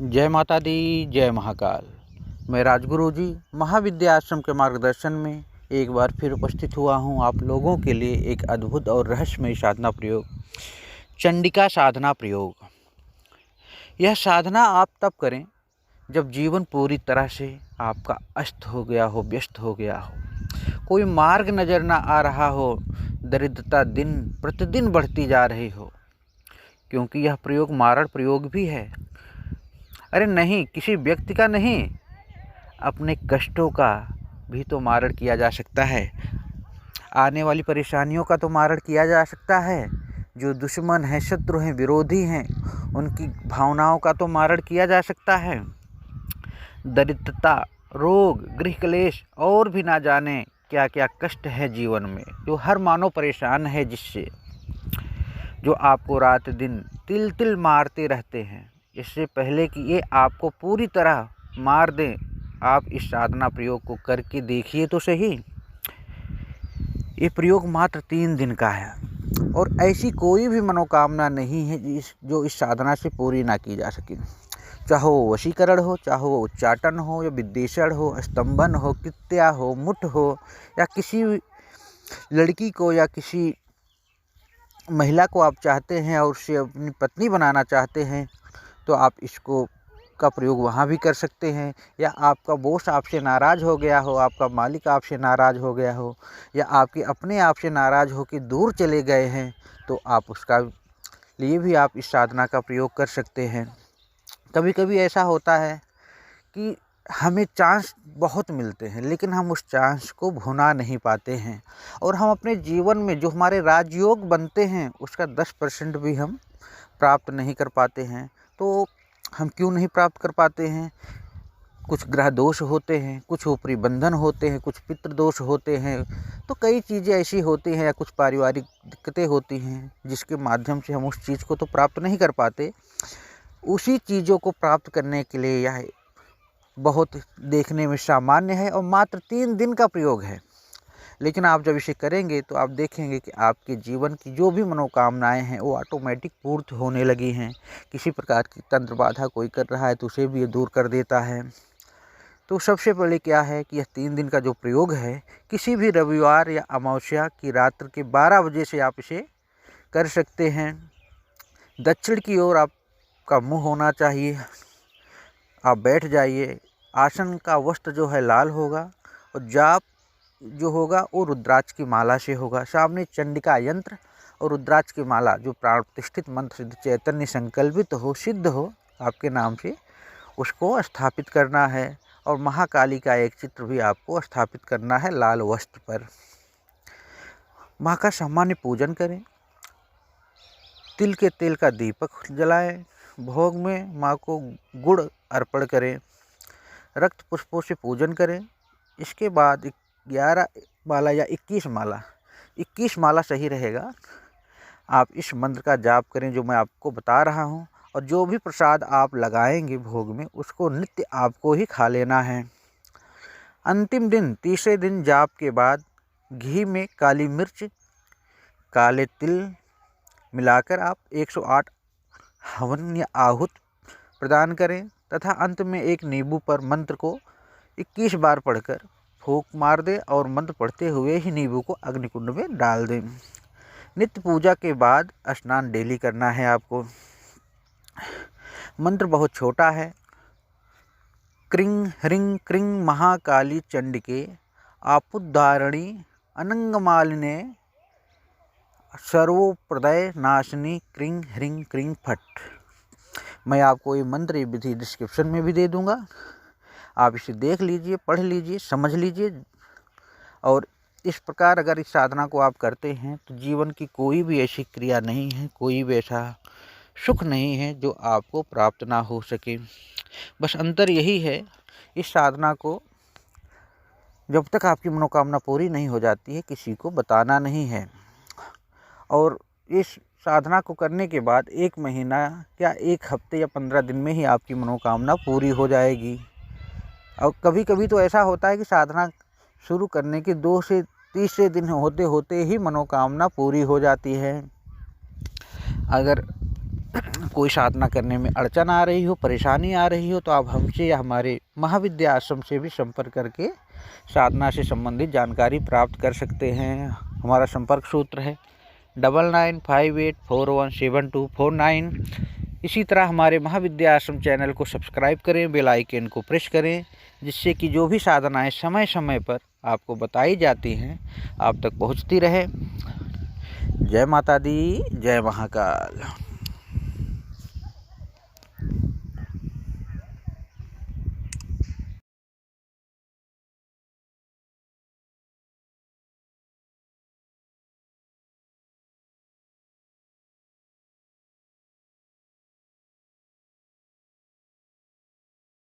जय माता दी, जय महाकाल। मैं राजगुरु जी महाविद्या आश्रम के मार्गदर्शन में एक बार फिर उपस्थित हुआ हूँ आप लोगों के लिए एक अद्भुत और रहस्यमय साधना प्रयोग, चंडिका साधना प्रयोग। यह साधना आप तब करें जब जीवन पूरी तरह से आपका अस्त हो गया हो, व्यस्त हो गया हो, कोई मार्ग नज़र ना आ रहा हो, दरिद्रता दिन प्रतिदिन बढ़ती जा रही हो। क्योंकि यह प्रयोग मारण प्रयोग भी है। अरे नहीं, किसी व्यक्ति का नहीं, अपने कष्टों का भी तो मारण किया जा सकता है। आने वाली परेशानियों का तो मारण किया जा सकता है। जो दुश्मन हैं, शत्रु हैं, विरोधी हैं, उनकी भावनाओं का तो मारण किया जा सकता है। दरिद्रता, रोग, गृह क्लेश और भी ना जाने क्या क्या कष्ट है जीवन में, जो हर मानव परेशान है, जिससे जो आपको रात दिन तिल तिल मारते रहते हैं। इससे पहले कि ये आपको पूरी तरह मार दें, आप इस साधना प्रयोग को करके देखिए तो सही। ये प्रयोग मात्र 3 दिन का है और ऐसी कोई भी मनोकामना नहीं है जो इस साधना से पूरी ना की जा सके। चाहे वो वशीकरण हो, चाहे वो उच्चाटन हो, या विद्वेषण हो, स्तंभन हो, कृत्या हो, मुठ हो, या किसी लड़की को या किसी महिला को आप चाहते हैं और उसे अपनी पत्नी बनाना चाहते हैं, तो आप इसको का प्रयोग वहाँ भी कर सकते हैं। या आपका बॉस आपसे नाराज़ हो गया हो, आपका मालिक आपसे नाराज़ हो गया हो, या आपके अपने आप से नाराज़ हो के दूर चले गए हैं, तो आप उसका लिए भी आप इस साधना का प्रयोग कर सकते हैं। कभी कभी ऐसा होता है कि हमें चांस बहुत मिलते हैं, लेकिन हम उस चांस को भुना नहीं पाते हैं, और हम अपने जीवन में जो हमारे राजयोग बनते हैं उसका 10% भी हम प्राप्त नहीं कर पाते हैं। तो हम क्यों नहीं प्राप्त कर पाते हैं? कुछ ग्रह दोष होते हैं, कुछ ऊपरी बंधन होते हैं, कुछ पितृ दोष होते हैं, तो कई चीज़ें ऐसी होती हैं, या कुछ पारिवारिक दिक्कतें होती हैं जिसके माध्यम से हम उस चीज़ को तो प्राप्त नहीं कर पाते। उसी चीज़ों को प्राप्त करने के लिए यह बहुत देखने में सामान्य है और मात्र 3 दिन का प्रयोग है। लेकिन आप जब इसे करेंगे तो आप देखेंगे कि आपके जीवन की जो भी मनोकामनाएं हैं वो ऑटोमेटिक पूर्ण होने लगी हैं। किसी प्रकार की तंत्र बाधा कोई कर रहा है तो उसे भी ये दूर कर देता है। तो सबसे पहले क्या है कि यह 3 दिन का जो प्रयोग है, किसी भी रविवार या अमावस्या की रात्र के 12 बजे से आप इसे कर सकते हैं। दक्षिण की ओर आपका मुँह होना चाहिए। आप बैठ जाइए। आसन का वस्त्र जो है लाल होगा, और जाप जो होगा वो रुद्राक्ष की माला से होगा। सामने चंडिका यंत्र और रुद्राक्ष की माला जो प्राण प्रतिष्ठित मंत्र सिद्ध चैतन्य संकल्पित हो, सिद्ध हो आपके नाम से, उसको स्थापित करना है। और महाकाली का एक चित्र भी आपको स्थापित करना है लाल वस्त्र पर। माँ का सामान्य पूजन करें, तिल के तेल का दीपक जलाएं, भोग में माँ को गुड़ अर्पण करें, रक्त पुष्पों से पूजन करें। इसके बाद 11 माला या 21 माला सही रहेगा, आप इस मंत्र का जाप करें जो मैं आपको बता रहा हूँ। और जो भी प्रसाद आप लगाएंगे भोग में, उसको नित्य आपको ही खा लेना है। अंतिम दिन, तीसरे दिन जाप के बाद घी में काली मिर्च, काले तिल मिलाकर आप 108 हवन या आहूत प्रदान करें, तथा अंत में एक नींबू पर मंत्र को 21 बार पढ़कर फूंक मार दें और मंत्र पढ़ते हुए ही नींबू को अग्निकुंड में डाल दें। नित्य पूजा के बाद स्नान डेली करना है आपको। मंत्र बहुत छोटा है। क्रिं ह्रीं क्रिं महाकाली चंडिके आपुद्धारिणी अनंगमालिने सर्वोप्रदय नाशिनी क्रिं ह्रीं क्रिं फट। मैं आपको ये मंत्र विधि डिस्क्रिप्शन में भी दे दूंगा। आप इसे देख लीजिए, पढ़ लीजिए, समझ लीजिए। और इस प्रकार अगर इस साधना को आप करते हैं तो जीवन की कोई भी ऐसी क्रिया नहीं है, कोई भी ऐसा सुख नहीं है जो आपको प्राप्त ना हो सके। बस अंतर यही है, इस साधना को जब तक आपकी मनोकामना पूरी नहीं हो जाती है किसी को बताना नहीं है। और इस साधना को करने के बाद 1 महीना या 1 हफ्ते या 15 दिन में ही आपकी मनोकामना पूरी हो जाएगी। और कभी कभी तो ऐसा होता है कि साधना शुरू करने के 2 से तीसरे दिन होते होते ही मनोकामना पूरी हो जाती है। अगर कोई साधना करने में अड़चन आ रही हो, परेशानी आ रही हो, तो आप हमसे या हमारे महाविद्या आश्रम से भी संपर्क करके साधना से संबंधित जानकारी प्राप्त कर सकते हैं। हमारा संपर्क सूत्र है 9958417249। इसी तरह हमारे महाविद्या आश्रम चैनल को सब्सक्राइब करें, बेल आइकन को प्रेस करें, जिससे कि जो भी साधनाएं समय समय पर आपको बताई जाती हैं आप तक पहुंचती रहे। जय माता दी, जय महाकाल।